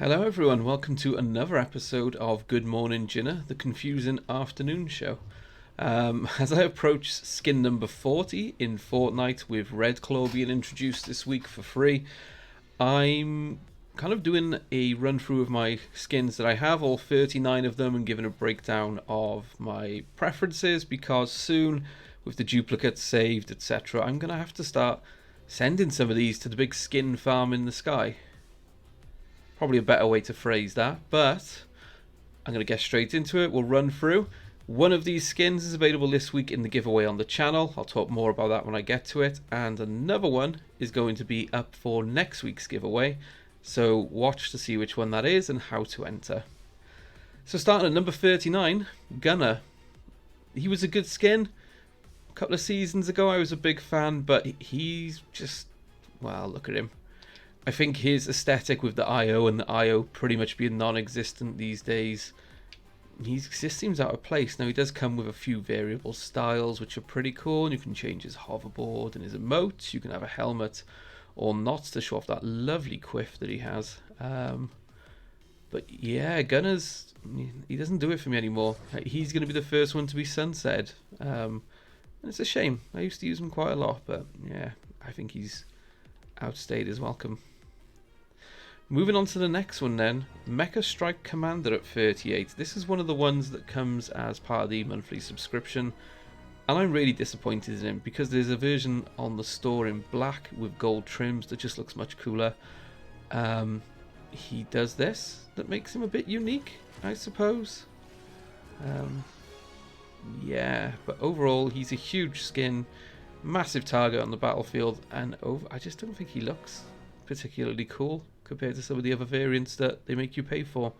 Hello everyone, welcome to another episode of Good Morning Ginna, the confusing afternoon show. As I approach skin number 40 in Fortnite with Red Claw being introduced this week for free, I'm kind of doing a run through of my skins that I have, all 39 of them, and giving a breakdown of my preferences because soon, with the duplicates saved, etc., I'm going to have to start sending some of these to the big skin farm in the sky. Probably a better way to phrase that, but I'm going to get straight into it. We'll run through. One of these skins is available this week in the giveaway on the channel. I'll talk more about that when I get to it. And another one is going to be up for next week's giveaway. So watch to see which one that is and how to enter. So starting at number 39, Gunner. He was a good skin. A couple of seasons ago I was a big fan, but he's just, well, look at him. I think his aesthetic with the IO and the IO pretty much being non-existent these days, he just seems out of place. Now he does come with a few variable styles which are pretty cool, and you can change his hoverboard and his emotes. You can have a helmet or not to show off that lovely quiff that he has. But yeah, Gunner's, he doesn't do it for me anymore. He's going to be the first one to be sunsetted. And it's a shame. I used to use him quite a lot, but yeah, I think he's outstayed his welcome. Moving on to the next one then, Mecca Strike Commander at 38. This is one of the ones that comes as part of the monthly subscription, and I'm really disappointed in him because there's a version on the store in black with gold trims that just looks much cooler. He does this that makes him a bit unique, I suppose. Yeah, but overall he's a huge skin, massive target on the battlefield, and I just don't think he looks particularly cool compared to some of the other variants that they make you pay for.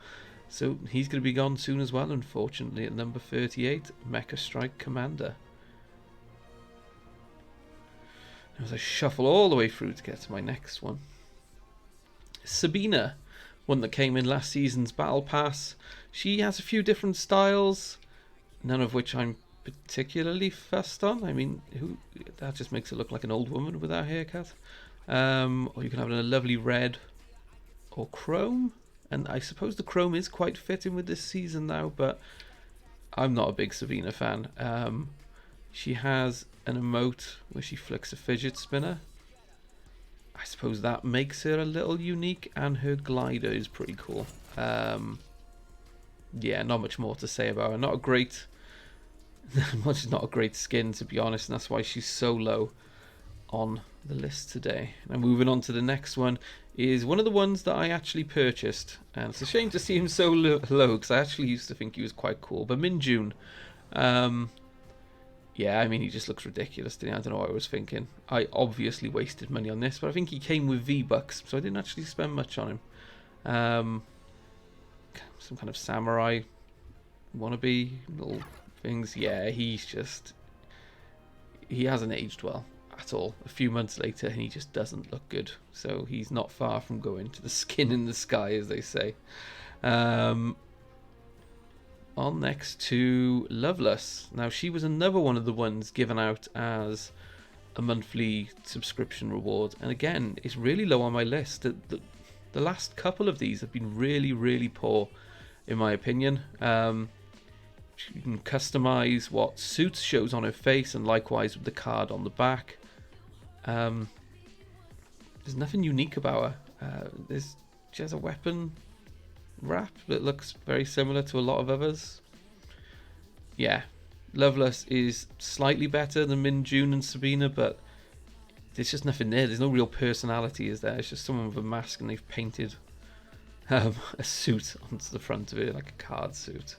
So he's going to be gone soon as well, unfortunately, at number 38, Mecha Strike Commander. As I shuffle all the way through to get to my next one. Sabina, one that came in last season's Battle Pass. She has a few different styles, none of which I'm particularly fussed on. I mean, that just makes it look like an old woman with that haircut. Or you can have it in a lovely red or chrome, and I suppose the chrome is quite fitting with this season now, but I'm not a big Sabina fan. She has an emote where she flicks a fidget spinner. I suppose that makes her a little unique, and her glider is pretty cool. Yeah, not much more to say about her. Not a great skin, to be honest, and that's why she's so low on the list today. Now moving on to the next one is one of the ones that I actually purchased, and it's a shame to see him so low because I actually used to think he was quite cool. But MinJune, yeah, I mean, he just looks ridiculous to me. I don't know what I was thinking. I obviously wasted money on this, but I think he came with V-Bucks, so I didn't actually spend much on him. Some kind of samurai wannabe little things. Yeah, he hasn't aged well at all. A few months later and he just doesn't look good, so he's not far from going to the skin in the sky, as they say. On next to Loveless. Now she was another one of the ones given out as a monthly subscription reward, and again it's really low on my list. The last couple of these have been really poor in my opinion. You can customize what suit shows on her face, and likewise with the card on the back. There's nothing unique about her. She has a weapon wrap that looks very similar to a lot of others. Yeah, Loveless is slightly better than MinJune and Sabina, but there's just nothing there. There's no real personality, is there? It's just someone with a mask and they've painted a suit onto the front of it, like a card suit.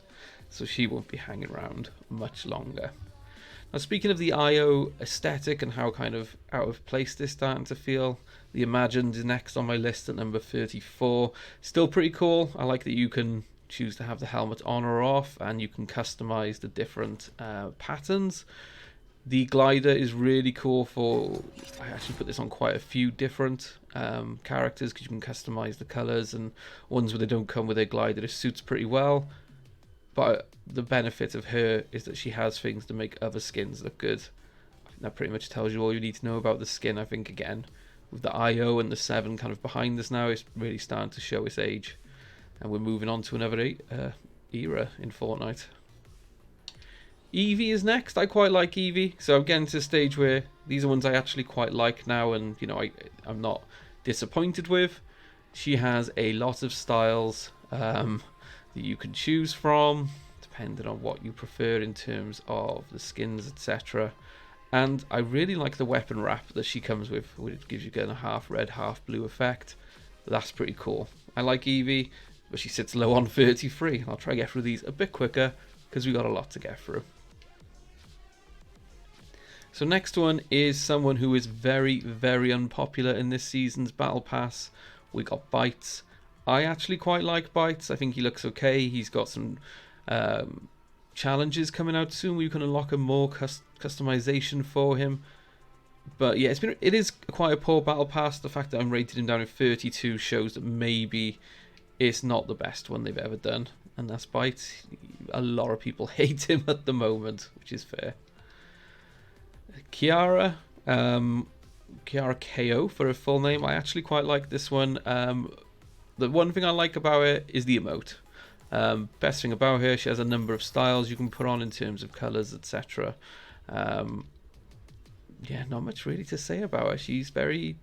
So she won't be hanging around much longer. Now, speaking of the IO aesthetic and how kind of out of place this starting to feel, the Imagined is next on my list at number 34. Still pretty cool. I like that you can choose to have the helmet on or off, and you can customize the different patterns. The glider is really cool I actually put this on quite a few different characters because you can customize the colors, and ones where they don't come with a glider, it suits pretty well. But the benefit of her is that she has things to make other skins look good. I think that pretty much tells you all you need to know about the skin. I think, again, with the IO and the 7 kind of behind us now, it's really starting to show its age. And we're moving on to another era in Fortnite. Evie is next. I quite like Evie. So I'm getting to a stage where these are ones I actually quite like now, and you know, I'm not disappointed with. She has a lot of styles that you can choose from, depending on what you prefer in terms of the skins, etc. And I really like the weapon wrap that she comes with, which gives you a half red, half blue effect. That's pretty cool. I like Evie, but she sits low on 33. I'll try to get through these a bit quicker because we got a lot to get through. So next one is someone who is very, very unpopular in this season's Battle Pass. We got Bites. I actually quite like Bites. I think he looks okay. He's got some challenges coming out soon where you can unlock a more customization for him. But yeah, it is quite a poor Battle Pass. The fact that I'm rated him down at 32 shows that maybe it's not the best one they've ever done. And that's Bites. A lot of people hate him at the moment, which is fair. Kiara KO for her full name. I actually quite like this one. The one thing I like about it is the emote. Best thing about her, she has a number of styles you can put on in terms of colours, etc. Yeah, not much really to say about her. She's very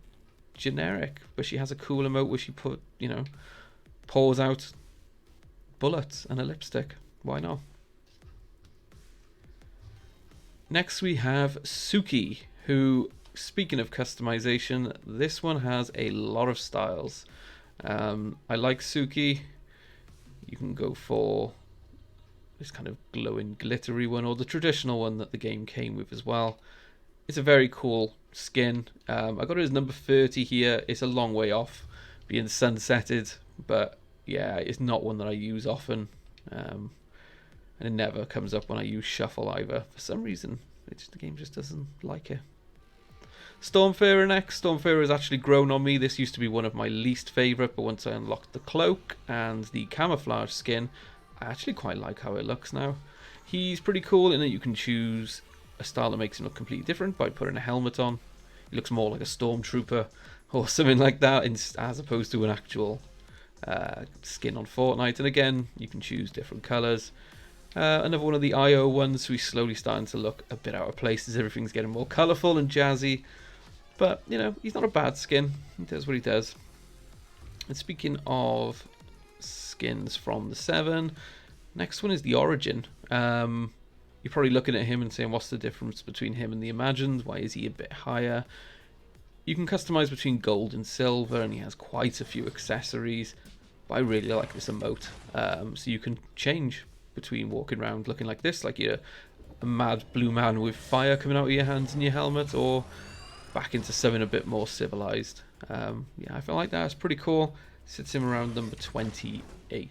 generic, but she has a cool emote where she pours out bullets and a lipstick. Why not? Next we have Suki, who, speaking of customization, this one has a lot of styles. I like Suki. You can go for this kind of glowing glittery one, or the traditional one that the game came with as well. It's a very cool skin. I got it as number 30 here. It's a long way off being sunsetted, but yeah, it's not one that I use often. And it never comes up when I use Shuffle either. For some reason, the game just doesn't like it. Stormfair next. Stormfair has actually grown on me. This used to be one of my least favourite, but once I unlocked the cloak and the camouflage skin, I actually quite like how it looks now. He's pretty cool in that you can choose a style that makes him look completely different by putting a helmet on. He looks more like a stormtrooper or something like that, as opposed to an actual skin on Fortnite. And again, you can choose different colours. Another one of the IO ones, so he's slowly starting to look a bit out of place as everything's getting more colourful and jazzy. But, you know, he's not a bad skin. He does what he does. And speaking of skins from the 7, next one is the Origin. You're probably looking at him and saying, what's the difference between him and the Imagined? Why is he a bit higher? You can customize between gold and silver, and he has quite a few accessories. But I really like this emote. So you can change between walking around looking like this, like you're a mad blue man with fire coming out of your hands and your helmet, or back into something a bit more civilized. Yeah, I feel like that's pretty cool. Sits him around number 28.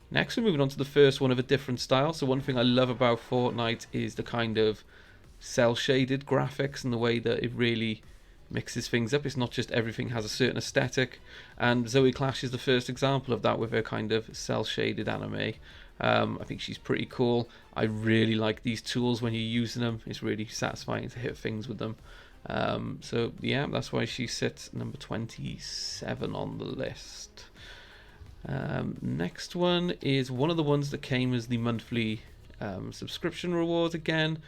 Next, we're moving on to the first one of a different style. So one thing I love about Fortnite is the kind of cel-shaded graphics and the way that it really mixes things up. It's not just everything has a certain aesthetic, and Zoe Clash is the first example of that with her kind of cel-shaded anime. I think she's pretty cool. I really like these tools when you're using them. It's really satisfying to hit things with them. So yeah, that's why she sits number 27 on the list. Next one is one of the ones that came as the monthly subscription reward again.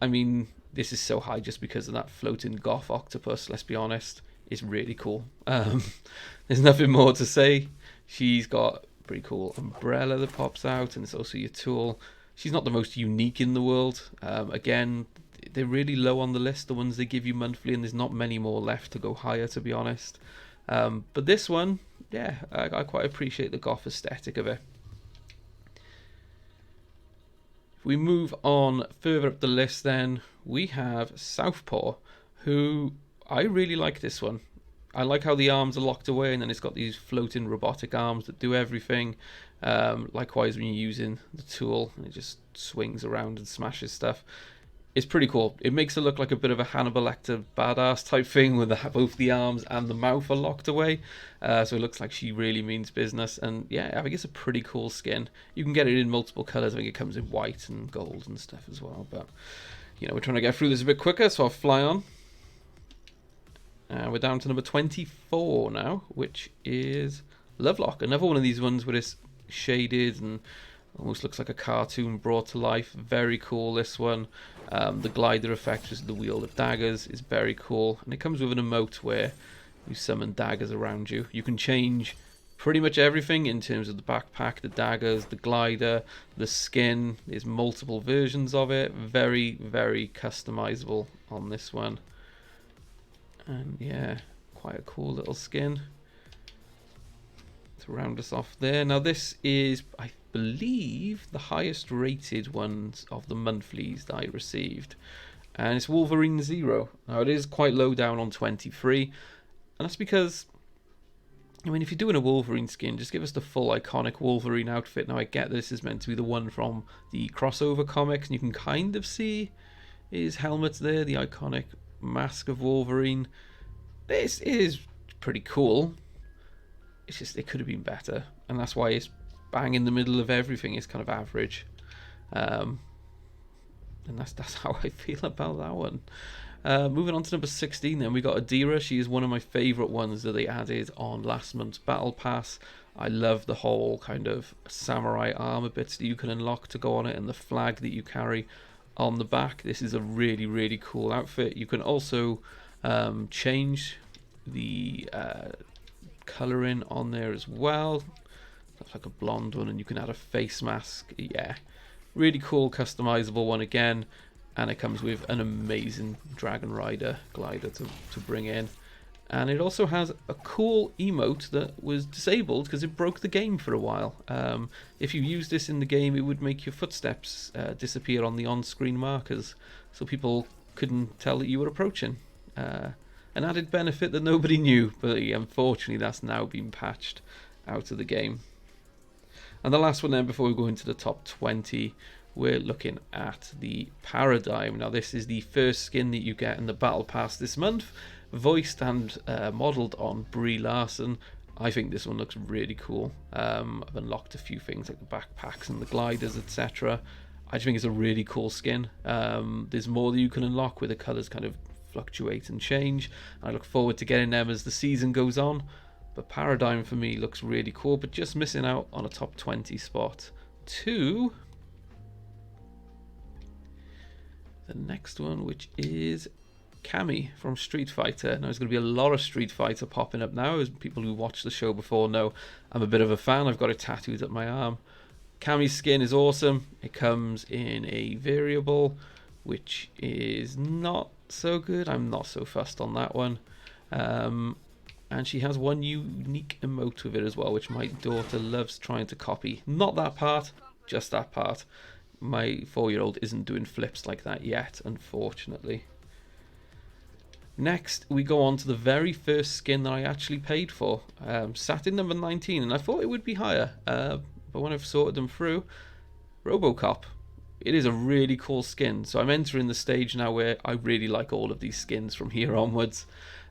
I mean, this is so high just because of that floating goth octopus, let's be honest. It's really cool. There's nothing more to say. She's got pretty cool umbrella that pops out, and it's also your tool. She's not the most unique in the world. Again, they're really low on the list, the ones they give you monthly, and there's not many more left to go higher, to be honest. But this one, yeah, I quite appreciate the goth aesthetic of it. If we move on further up the list, then we have Southpaw, who I really like this one. I like how the arms are locked away, and then it's got these floating robotic arms that do everything. Likewise, when you're using the tool, it just swings around and smashes stuff. It's pretty cool. It makes it look like a bit of a Hannibal Lecter badass type thing, with both the arms and the mouth are locked away. So it looks like she really means business. And yeah, I think it's a pretty cool skin. You can get it in multiple colours. I think it comes in white and gold and stuff as well. But, you know, we're trying to get through this a bit quicker, so I'll fly on. We're down to number 24 now, which is Lovelock, another one of these ones where it's shaded and almost looks like a cartoon brought to life. Very cool, this one. The glider effect, which is the wield of daggers, is very cool. And it comes with an emote where you summon daggers around you. You can change pretty much everything in terms of the backpack, the daggers, the glider, the skin. There's multiple versions of it. Very, very customizable on this one. And yeah, quite a cool little skin to round us off there. Now this is, I believe, the highest rated ones of the monthlies that I received. And it's Wolverine Zero. Now it is quite low down on 23. And that's because, I mean, if you're doing a Wolverine skin, just give us the full iconic Wolverine outfit. Now I get this is meant to be the one from the crossover comics, and you can kind of see his helmet there, the iconic mask of Wolverine. This is pretty cool. It's just, it could have been better, and that's why it's bang in the middle of everything. It's kind of average, and that's how I feel about that one. Moving on to number 16, then we got Adira. She is one of my favourite ones that they added on last month's Battle Pass. I love the whole kind of samurai armor bits that you can unlock to go on it, and the flag that you carry on the back. This is a really, really cool outfit. You can also change the colouring on there as well. That's like a blonde one, and you can add a face mask. Yeah, really cool customizable one again, and it comes with an amazing Dragon Rider glider to bring in. And it also has a cool emote that was disabled because it broke the game for a while. If you use this in the game, it would make your footsteps disappear on the on-screen markers, so people couldn't tell that you were approaching. An added benefit that nobody knew, but unfortunately that's now been patched out of the game. And the last one then, before we go into the top 20, we're looking at the Paradigm. Now this is the first skin that you get in the Battle Pass this month, voiced and modelled on Brie Larson. I think this one looks really cool. I've unlocked a few things like the backpacks and the gliders, etc. I just think it's a really cool skin. There's more that you can unlock where the colours kind of fluctuate and change. I look forward to getting them as the season goes on. But Paradigm for me looks really cool, but just missing out on a top 20 spot to the next one, which is Cami from Street Fighter. Now there's going to be a lot of Street Fighter popping up now, as people who watched the show before know I'm a bit of a fan. I've got it tattooed up my arm. Cami's skin is awesome. It comes in a variable, which is not so good. I'm not so fussed on that one. And she has one unique emote with it as well, which my daughter loves trying to copy. Not that part, just that part. My 4-year-old isn't doing flips like that yet, unfortunately. Next, we go on to the very first skin that I actually paid for. Sat in number 19, and I thought it would be higher. But when I've sorted them through, RoboCop. It is a really cool skin. So I'm entering the stage now where I really like all of these skins from here onwards.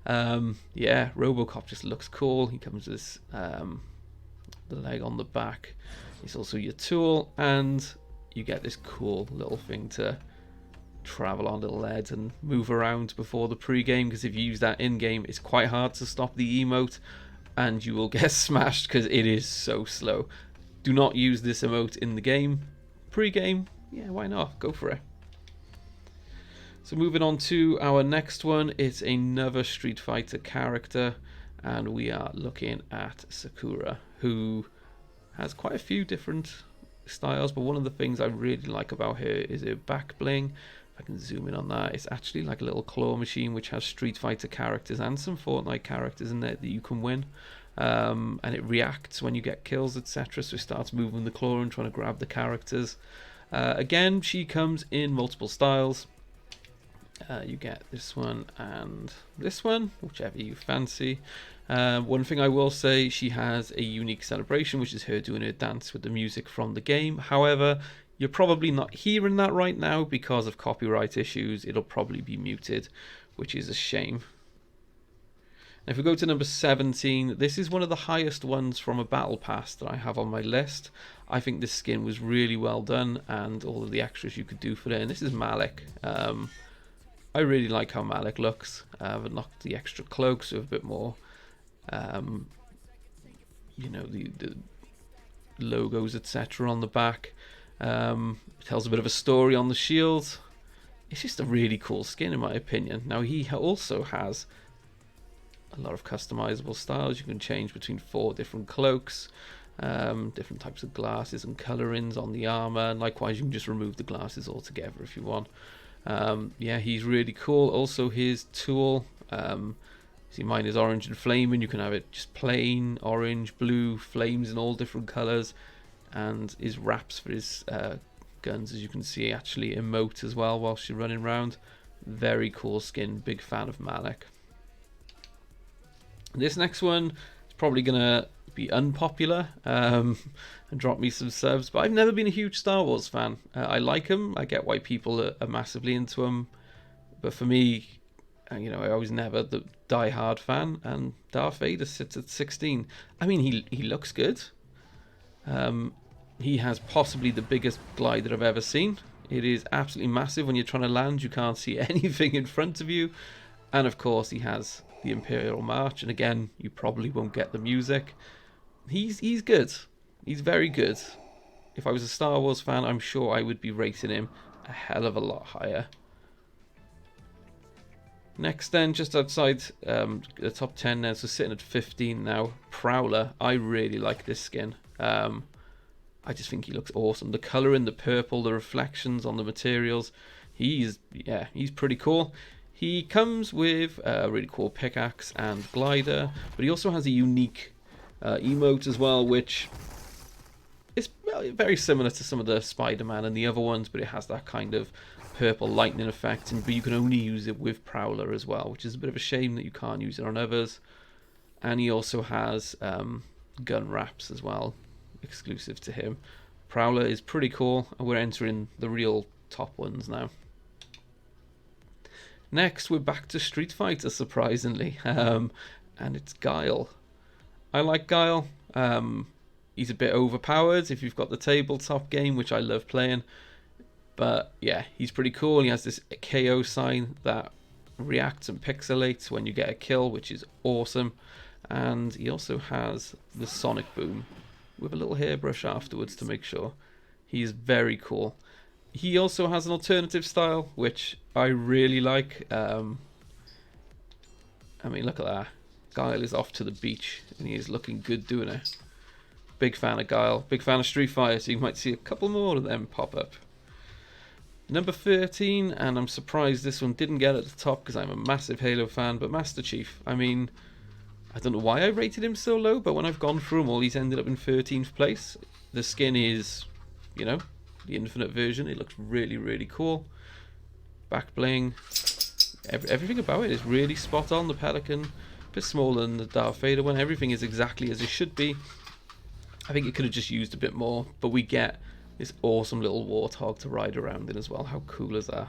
Yeah, RoboCop just looks cool. He comes with the leg on the back. It's also your tool, and you get this cool little thing to travel on, little lead and move around before the pre-game, because if you use that in-game, it's quite hard to stop the emote, and you will get smashed because it is so slow. Do not use this emote in the game. Pre-game, yeah, why not? Go for it. So moving on to our next one, it's another Street Fighter character, and we are looking at Sakura, who has quite a few different styles, but one of the things I really like about her is her back bling. If I can zoom in on that, it's actually like a little claw machine which has Street Fighter characters and some Fortnite characters in there that you can win. And it reacts when you get kills, etc. So it starts moving the claw and trying to grab the characters. Again, she comes in multiple styles. You get this one and this one, whichever you fancy. One thing I will say, she has a unique celebration, which is her doing her dance with the music from the game. However, you're probably not hearing that right now because of copyright issues. It'll probably be muted, which is a shame. If we go to number 17, this is one of the highest ones from a battle pass that I have on my list. I think this skin was really well done, and all of the extras you could do for it. And this is Malik. I really like how Malik looks. I've unlocked the extra cloaks with a bit more you know, the logos, etc. on the back. It tells a bit of a story on the shield. It's just a really cool skin in my opinion. Now he also has a lot of customizable styles. You can change between 4 different cloaks, different types of glasses and colorings on the armor, and likewise you can just remove the glasses altogether if you want. Yeah, he's really cool. Also his tool, see mine is orange and flaming. You can have it just plain orange, blue, flames in all different colors, and his wraps for his guns, as you can see, actually emote as well whilst you're running around. Very cool skin. Big fan of Malik. This next one is probably gonna be unpopular and drop me some subs, but I've never been a huge Star Wars fan. I like them. I get why people are massively into them, but for me, you know, I was never the die-hard fan, and Darth Vader sits at 16. I mean, he looks good. He has possibly the biggest glider I've ever seen. It is absolutely massive. When you're trying to land, you can't see anything in front of you. And of course, he has the Imperial March. And again, you probably won't get the music. He's good. He's very good. If I was a Star Wars fan, I'm sure I would be rating him a hell of a lot higher. Next then, just outside the top 10 then, so sitting at 15 now, Prowler. I really like this skin. I just think he looks awesome. The colour in the purple, the reflections on the materials. He's pretty cool. He comes with a really cool pickaxe and glider, but he also has a unique emote as well, which is very similar to some of the SpiderMan and the other ones, but it has that kind of purple lightning effect, but you can only use it with Prowler as well, which is a bit of a shame that you can't use it on others. And he also has gun wraps as well, exclusive to him. Prowler is pretty cool, and we're entering the real top ones now. Next, we're back to Street Fighter, surprisingly, and it's Guile. I like Guile. He's a bit overpowered if you've got the tabletop game, which I love playing. But yeah, he's pretty cool. He has this KO sign that reacts and pixelates when you get a kill, which is awesome. And he also has the Sonic Boom with a little hairbrush afterwards to make sure. He's very cool. He also has an alternative style, which I really like. I mean, look at that. Guile is off to the beach, and he is looking good doing it. Big fan of Guile. Big fan of Street Fighter, so you might see a couple more of them pop up. Number 13, and I'm surprised this one didn't get at the top because I'm a massive Halo fan, but Master Chief. I mean, I don't know why I rated him so low, but when I've gone through them all, he's ended up in 13th place. The skin is, you know, the Infinite version. It looks really, really cool. Back bling. Everything about it is really spot on. The Pelican, a bit smaller than the Darth Vader one. Everything is exactly as it should be. I think it could have just used a bit more, but we get this awesome little warthog to ride around in as well. How cool is that?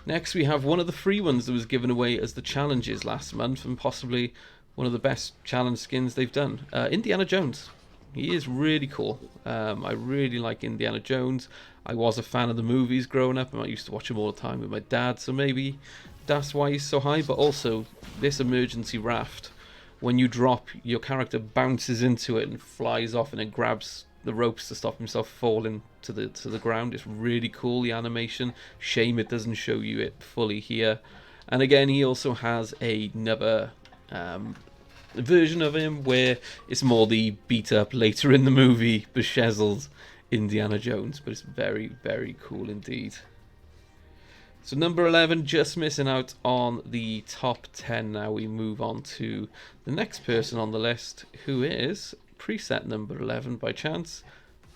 Next, we have one of the free ones that was given away as the challenges last month, and possibly one of the best challenge skins they've done. Indiana Jones. He is really cool. I really like Indiana Jones. I was a fan of the movies growing up, and I used to watch them all the time with my dad, so maybe that's why he's so high. But also, this emergency raft, when you drop, your character bounces into it and flies off, and it grabs the ropes to stop himself falling to the ground. It's really cool, the animation. Shame it doesn't show you it fully here. And again, he also has another version of him where it's more the beat up later in the movie, bechezzled Indiana Jones, but it's very, very cool indeed. So number 11, just missing out on the top 10. Now we move on to the next person on the list, who is preset number 11 by chance,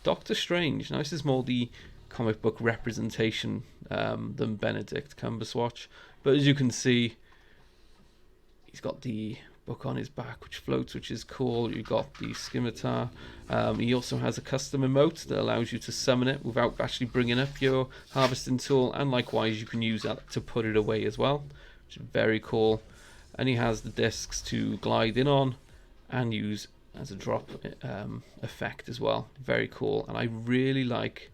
Doctor Strange. Now this is more the comic book representation than Benedict Cumberswatch, but as you can see, he's got the book on his back which floats, which is cool. You've got the scimitar. He also has a custom emote that allows you to summon it without actually bringing up your harvesting tool, and likewise you can use that to put it away as well, which is very cool. And he has the discs to glide in on and use as a drop effect as well. Very cool. And I really like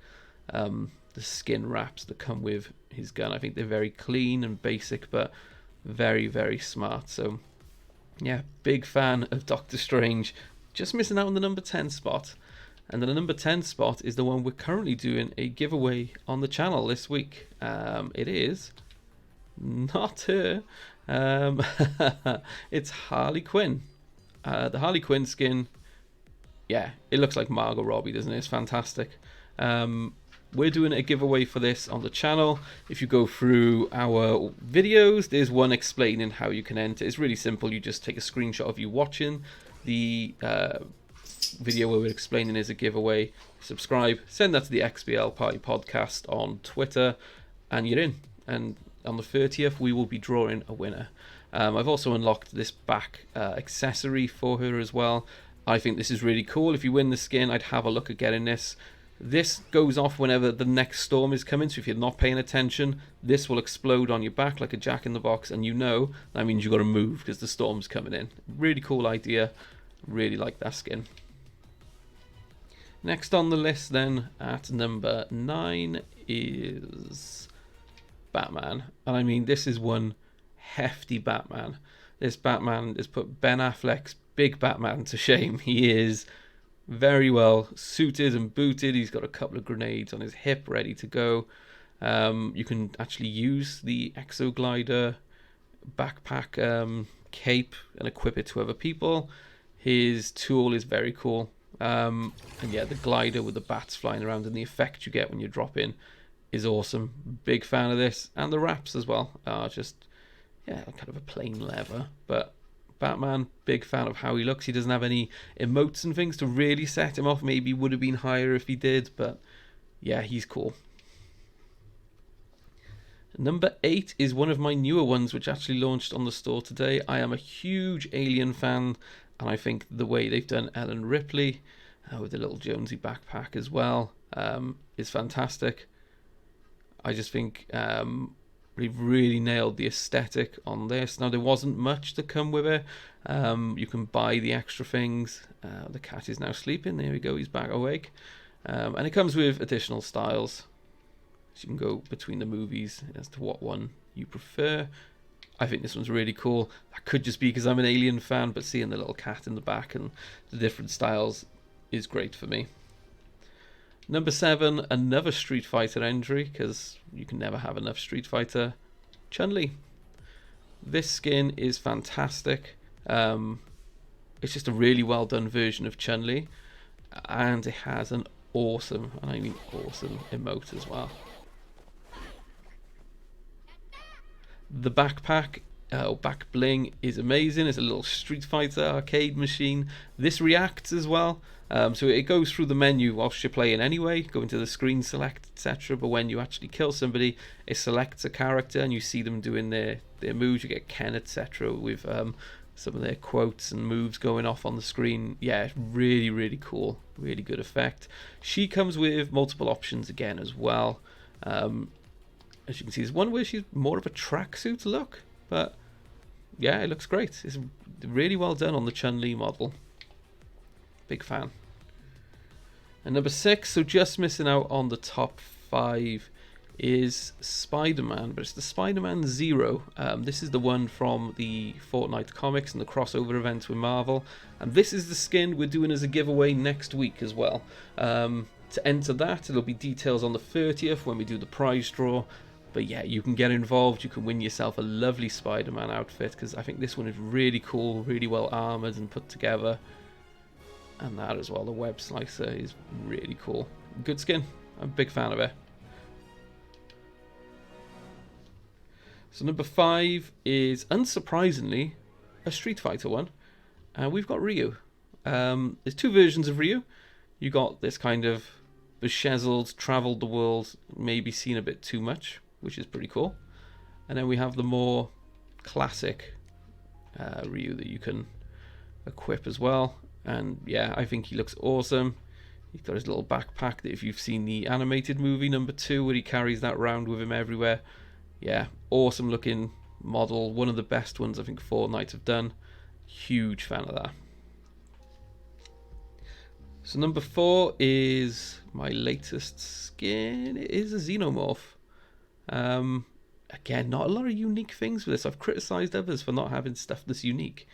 the skin wraps that come with his gun. I think they're very clean and basic, but very, very smart. So Yeah, big fan of Doctor Strange. Just missing out on the number 10 spot. And then the number 10 spot is the one we're currently doing a giveaway on the channel this week. It is not her. It's Harley Quinn. The Harley Quinn skin, yeah, it looks like Margot Robbie, doesn't it? It's fantastic. We're doing a giveaway for this on the channel. If you go through our videos, there's one explaining how you can enter. It's really simple. You just take a screenshot of you watching the video where we're explaining is a giveaway, subscribe, send that to the XBL Party Podcast on Twitter, and you're in. And on the 30th, we will be drawing a winner. I've also unlocked this back accessory for her as well. I think this is really cool. If you win the skin, I'd have a look at getting this. This goes off whenever the next storm is coming, so if you're not paying attention, this will explode on your back like a jack-in-the-box, and you know that means you've got to move because the storm's coming in. Really cool idea. Really like that skin. Next on the list then, at number 9, is Batman. And I mean, this is one hefty Batman. This Batman has put Ben Affleck's big Batman to shame. He is very well suited and booted. He's got a couple of grenades on his hip ready to go. You can actually use the exoglider backpack cape and equip it to other people. His tool is very cool. And yeah, the glider with the bats flying around and the effect you get when you drop in is awesome. Big fan of this. And the wraps as well are just, yeah, kind of a plain leather. But Batman, big fan of how he looks. He doesn't have any emotes and things to really set him off. Maybe would have been higher if he did, but yeah, he's cool. Number 8 is one of my newer ones, which actually launched on the store today. I am a huge Alien fan, and I think the way they've done Ellen Ripley with the little Jonesy backpack as well is fantastic. I just think we've really nailed the aesthetic on this. Now, there wasn't much to come with it. You can buy the extra things. The cat is now sleeping. There we go. He's back awake. And it comes with additional styles. So you can go between the movies as to what one you prefer. I think this one's really cool. That could just be because I'm an Alien fan, but seeing the little cat in the back and the different styles is great for me. Number 7, another Street Fighter entry, because you can never have enough Street Fighter. Chun Li. This skin is fantastic. It's just a really well done version of Chun Li, and it has an awesome, and I mean awesome, emote as well. The backpack, back bling, is amazing. It's a little Street Fighter arcade machine. This reacts as well. So it goes through the menu whilst you're playing anyway, go into the screen select, etc. But when you actually kill somebody, it selects a character and you see them doing their moves. You get Ken, etc. with some of their quotes and moves going off on the screen. Yeah, really, really cool. Really good effect. She comes with multiple options again as well. As you can see, there's one where she's more of a tracksuit look, but yeah, it looks great. It's really well done on the Chun Li model. Big fan. And number 6, so just missing out on the top 5, is SpiderMan, but it's the SpiderMan Zero. This is the one from the Fortnite comics and the crossover events with Marvel, and this is the skin we're doing as a giveaway next week as well. To enter that, it'll be details on the 30th when we do the prize draw. But yeah, you can get involved. You can win yourself a lovely Spider-Man outfit, because I think this one is really cool, really well armoured and put together. And that as well, the web slicer is really cool. Good skin. I'm a big fan of it. So number 5 is, unsurprisingly, a Street Fighter one. And we've got Ryu. There's 2 versions of Ryu. You got this kind of bechezeled, travelled the world, maybe seen a bit too much, which is pretty cool. And then we have the more classic Ryu that you can equip as well. And yeah, I think he looks awesome. He's got his little backpack that, if you've seen the animated movie number 2, where he carries that around with him everywhere. Yeah, awesome looking model. One of the best ones I think Fortnite have done. Huge fan of that. So number 4 is my latest skin. It is a Xenomorph. Again, not a lot of unique things with this. I've criticised others for not having stuff that's unique.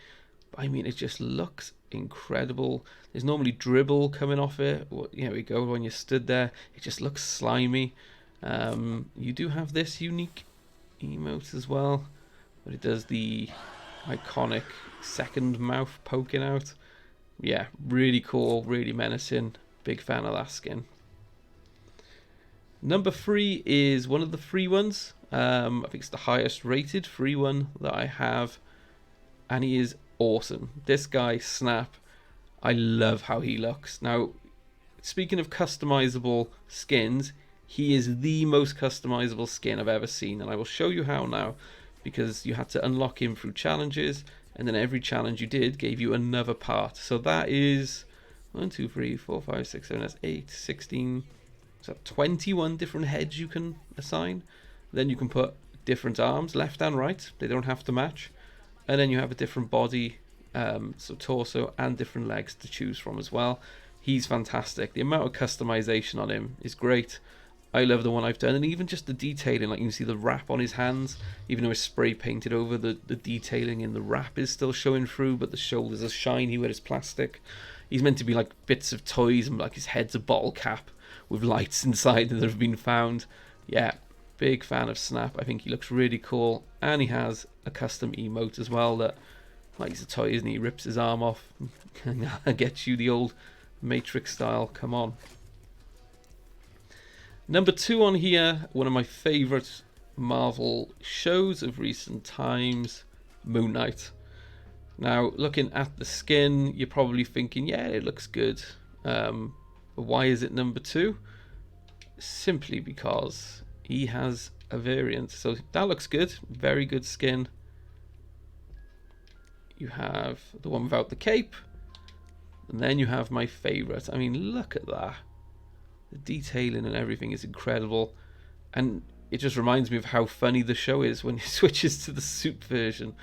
I mean, it just looks incredible. There's normally dribble coming off it. Here we go. When you stood there, it just looks slimy. You do have this unique emote as well, but it does the iconic second mouth poking out. Yeah, really cool, really menacing. Big fan of that skin. Number 3 is one of the free ones. I think it's the highest rated free one that I have, and he is awesome. This guy, Snap, I love how he looks. Now, speaking of customizable skins, he is the most customizable skin I've ever seen, and I will show you how now, because you had to unlock him through challenges, and then every challenge you did gave you another part. So that is 1, 2, 3, 4, 5, 6, 7, that's 8, 16, so 21 different heads you can assign. Then you can put different arms, left and right, they don't have to match. And then you have a different body, so torso, and different legs to choose from as well. He's fantastic. The amount of customization on him is great. I love the one I've done, and even just the detailing, like you can see the wrap on his hands, even though it's spray painted over, the detailing in the wrap is still showing through, but the shoulders are shiny where it's plastic. He's meant to be like bits of toys, and like his head's a bottle cap with lights inside that have been found. Yeah, big fan of Snap. I think he looks really cool, and he has a custom emote as well that, like, he's a toy, isn't he? He rips his arm off and gets you the old Matrix style. Come on. Number 2 on here, one of my favourite Marvel shows of recent times, Moon Knight. Now, looking at the skin, you're probably thinking, yeah, it looks good. But why is it number 2? Simply because he has a variant. So that looks good. Very good skin. You have the one without the cape. And then you have my favourite. I mean, look at that. The detailing and everything is incredible. And it just reminds me of how funny the show is when it switches to the suit version.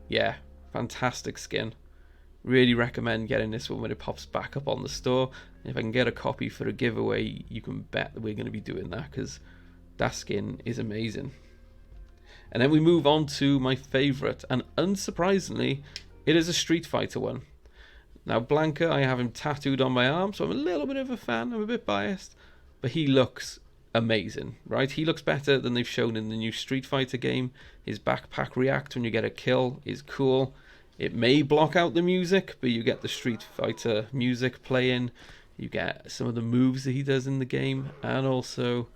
Yeah, fantastic skin. Really recommend getting this one when it pops back up on the store. And if I can get a copy for a giveaway, you can bet that we're going to be doing that, because that skin is amazing. And then we move on to my favourite, and unsurprisingly, it is a Street Fighter one. Now, Blanca, I have him tattooed on my arm, so I'm a little bit of a fan. I'm a bit biased, but he looks amazing, right? He looks better than they've shown in the new Street Fighter game. His backpack react when you get a kill is cool. It may block out the music, but you get the Street Fighter music playing. You get some of the moves that he does in the game, and also,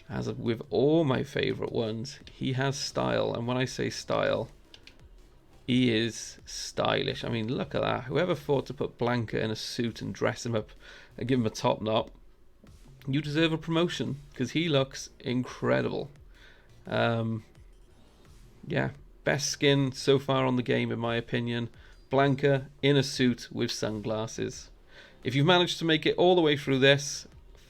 as with all my favourite ones, he has style. And when I say style, he is stylish. I mean, look at that. Whoever thought to put Blanca in a suit and dress him up and give him a top knot, you deserve a promotion, because he looks incredible. Yeah, best skin so far on the game in my opinion. Blanca in a suit with sunglasses. If you've managed to make it all the way through this,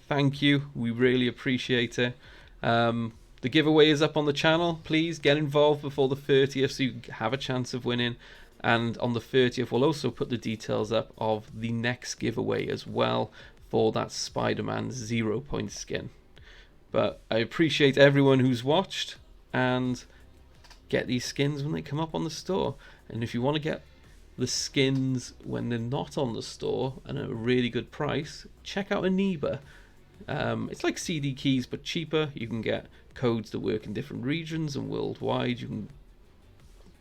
thank you. We really appreciate it. The giveaway is up on the channel. Please get involved before the 30th so you have a chance of winning. And on the 30th, we'll also put the details up of the next giveaway as well for that SpiderMan 0 point skin. But I appreciate everyone who's watched, and get these skins when they come up on the store. And if you want to get the skins when they're not on the store and at a really good price, check out ENEBA. It's like CD keys but cheaper. You can get codes that work in different regions and worldwide. You can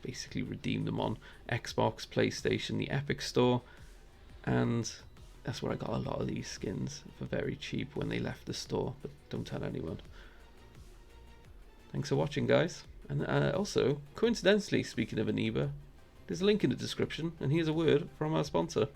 basically redeem them on Xbox, PlayStation, the Epic Store, and that's where I got a lot of these skins for very cheap when they left the store, but don't tell anyone. Thanks for watching, guys. And also, coincidentally, speaking of ENEBA, there's a link in the description, and here's a word from our sponsor.